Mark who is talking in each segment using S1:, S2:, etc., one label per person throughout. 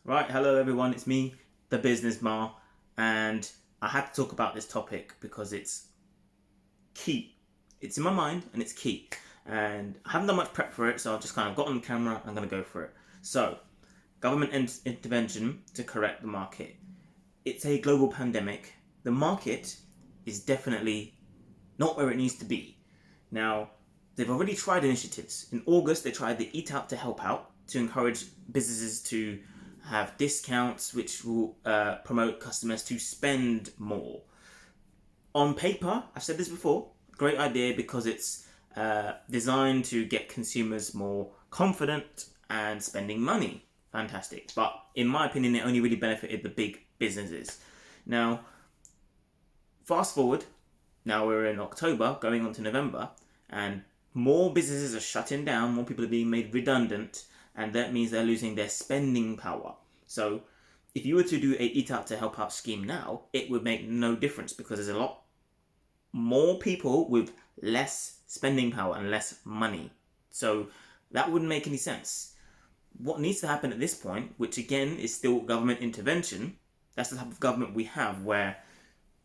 S1: Right, hello everyone, it's me, the Business Mar, and I had to talk about this topic because it's key. It's in my mind and it's key. And I haven't done much prep for it, so I've just kind of got on the camera, I'm going to go for it. So, government intervention to correct the market. It's a global pandemic. The market is definitely not where it needs to be. Now, they've already tried initiatives. In August, they tried the Eat Out to Help Out to encourage businesses to have discounts which will promote customers to spend more. On paper, I've said this before, great idea because it's designed to get consumers more confident and spending money. Fantastic. But in my opinion, it only really benefited the big businesses. Now, fast forward, now we're in October, going on to November, and more businesses are shutting down, more people are being made redundant, and that means they're losing their spending power. So, if you were to do a Eat Out to Help Out scheme now, it would make no difference because there's a lot more people with less spending power and less money. So, that wouldn't make any sense. What needs to happen at this point, which again is still government intervention, that's the type of government we have where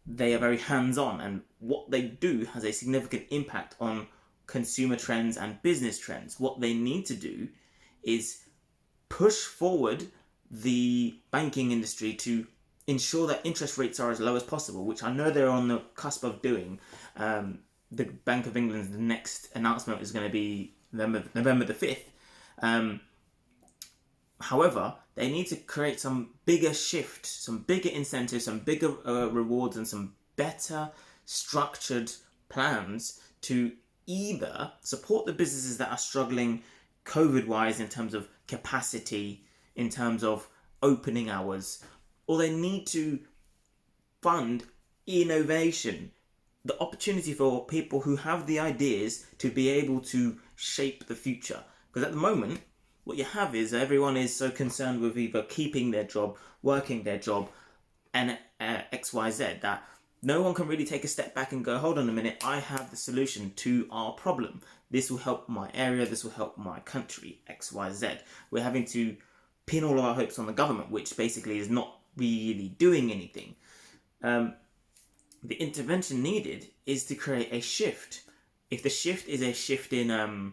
S1: they are very hands-on and what they do has a significant impact on consumer trends and business trends. What they need to do is push forward the banking industry to ensure that interest rates are as low as possible, which I know they're on the cusp of doing. The Bank of England's next announcement is going to be November the 5th. However, they need to create some bigger shift, some bigger incentives, some bigger rewards, and some better structured plans to either support the businesses that are struggling COVID-wise in terms of capacity, in terms of opening hours, or they need to fund innovation, the opportunity for people who have the ideas to be able to shape the future. Because at the moment, what you have is everyone is so concerned with either keeping their job, working their job, and XYZ that no one can really take a step back and go, hold on a minute, I have the solution to our problem. This will help my area, this will help my country, XYZ. We're having to pin all of our hopes on the government, which basically is not really doing anything. The intervention needed is to create a shift. If the shift is a shift in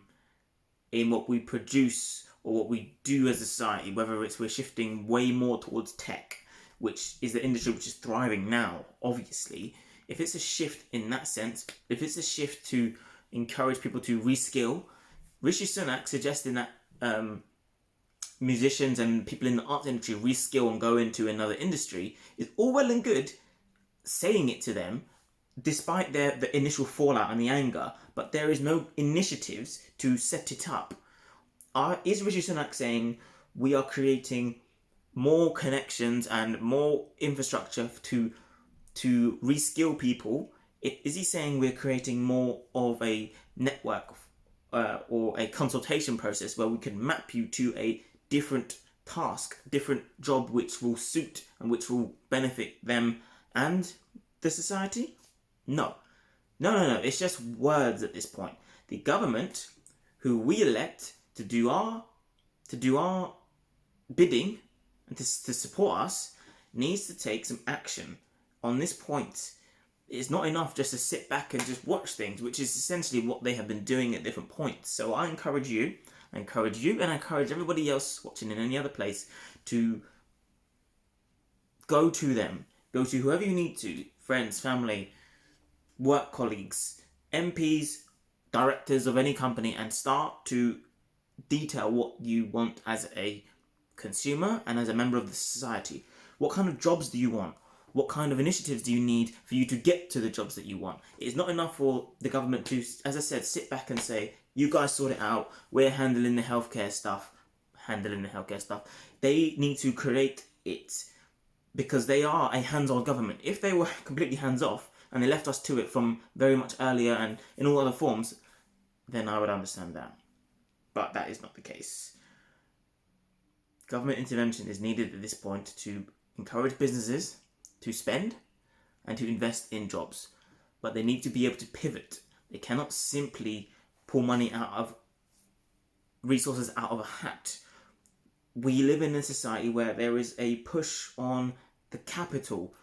S1: what we produce or what we do as a society, whether it's we're shifting way more towards tech, which is the industry which is thriving now, obviously. If it's a shift in that sense, if it's a shift to encourage people to reskill, Rishi Sunak suggesting that musicians and people in the arts industry reskill and go into another industry is all well and good saying it to them, despite the initial fallout and the anger, but there is no initiatives to set it up. Is Rishi Sunak saying we are creating more connections and more infrastructure to reskill people? Is he saying we're creating more of a network or a consultation process where we can map you to a different task, different job which will suit and which will benefit them and the society? No. No. It's just words at this point. The government, who we elect to do our bidding and to support us, needs to take some action on this point. It's not enough just to sit back and just watch things, which is essentially what they have been doing at different points. So I encourage you, and I encourage everybody else watching in any other place to go to them. Go to whoever you need to, friends, family, work colleagues, MPs, directors of any company, and start to detail what you want as a consumer and as a member of the society. What kind of jobs do you want? What kind of initiatives do you need for you to get to the jobs that you want? It's not enough for the government to, as I said, sit back and say, you guys sort it out, we're handling the healthcare stuff. They need to create it because they are a hands-on government. If they were completely hands-off and they left us to it from very much earlier and in all other forms, then I would understand that. But that is not the case. Government intervention is needed at this point to encourage businesses to spend and to invest in jobs. But they need to be able to pivot. They cannot simply pull money out of resources out of a hat. we live in a society where there is a push on the capital.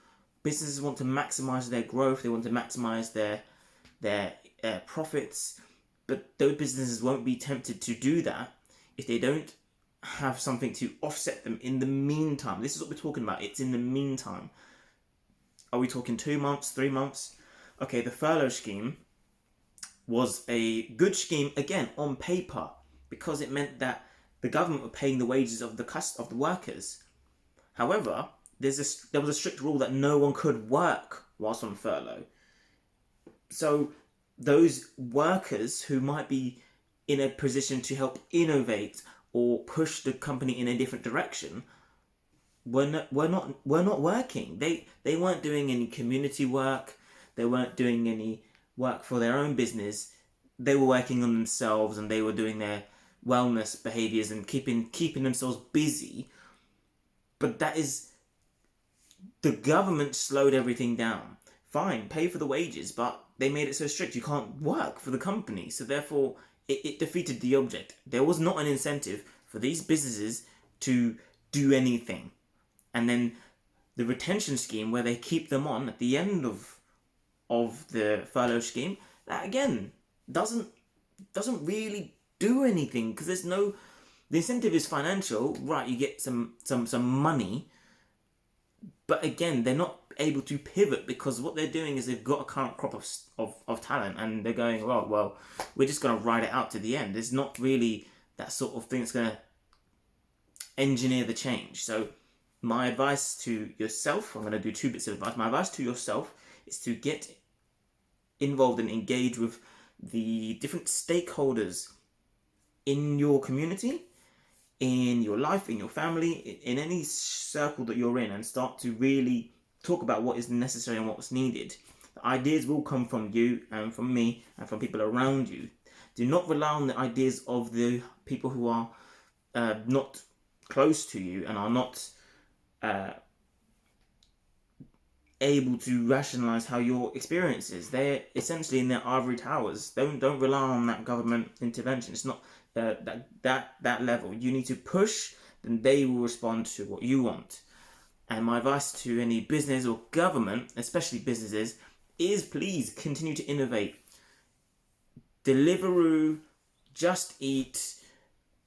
S1: Businesses want to maximize their growth. They want to maximize their profits, but those businesses won't be tempted to do that if they don't have something to offset them in the meantime. This is what we're talking about. It's in the meantime. Are we talking 2 months, 3 months? Okay, the furlough scheme was a good scheme, again, on paper, because it meant that the government were paying the wages of the workers. However, there was a strict rule that no one could work whilst on furlough. So those workers who might be in a position to help innovate or push the company in a different direction were not working. They weren't doing any community work. They weren't doing any work for their own business. They were working on themselves, and they were doing their wellness behaviors and keeping themselves busy. But that is, the government slowed everything down. Fine, pay for the wages, but they made it so strict you can't work for the company. So therefore, it defeated the object. There was not an incentive for these businesses to do anything. And then the retention scheme, where they keep them on at the end of the furlough scheme, that again doesn't really do anything, because the incentive is financial, right? You get some money, but again, they're not able to pivot, because what they're doing is they've got a current crop of talent, and they're going, oh, well, we're just going to ride it out to the end. There's not really that sort of thing that's going to engineer the change. So my advice to yourself, I'm going to do 2 bits of advice. My advice to yourself is to get involved and engage with the different stakeholders in your community, in your life, in your family, in any circle that you're in, and start to really talk about what is necessary and what's needed. The ideas will come from you and from me and from people around you. Do not rely on the ideas of the people who are not close to you and are not able to rationalize how your experience is. They're essentially in their ivory towers. Don't rely on that government intervention. It's not that level. You need to push, then they will respond to what you want. And my advice to any business or government, especially businesses, is please continue to innovate. Deliveroo, Just Eat,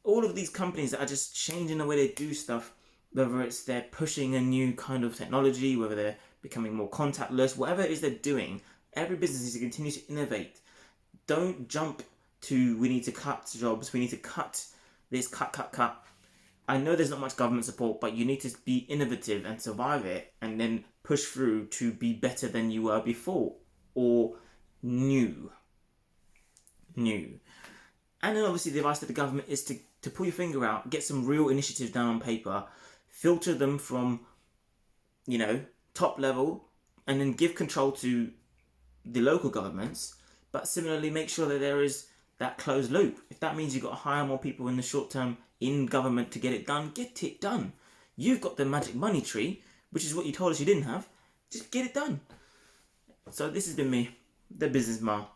S1: all of these companies that are just changing the way they do stuff, whether it's they're pushing a new kind of technology, whether they're becoming more contactless, whatever it is they're doing, every business needs to continue to innovate. Don't jump to, we need to cut jobs, we need to cut this, cut. I know there's not much government support, but you need to be innovative and survive it, and then push through to be better than you were before, or new. And then obviously the advice to the government is to pull your finger out, get some real initiatives down on paper, filter them from, top level, and then give control to the local governments, but similarly make sure that there is that closed loop. If that means you've got to hire more people in the short term in government to get it done, get it done. You've got the magic money tree, which is what you told us you didn't have. Just get it done. So this has been me, the Business Ma,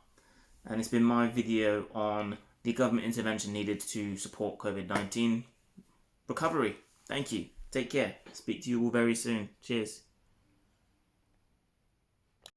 S1: and it's been my video on the government intervention needed to support COVID-19 recovery. Thank you. Take care. Speak to you all very soon. Cheers.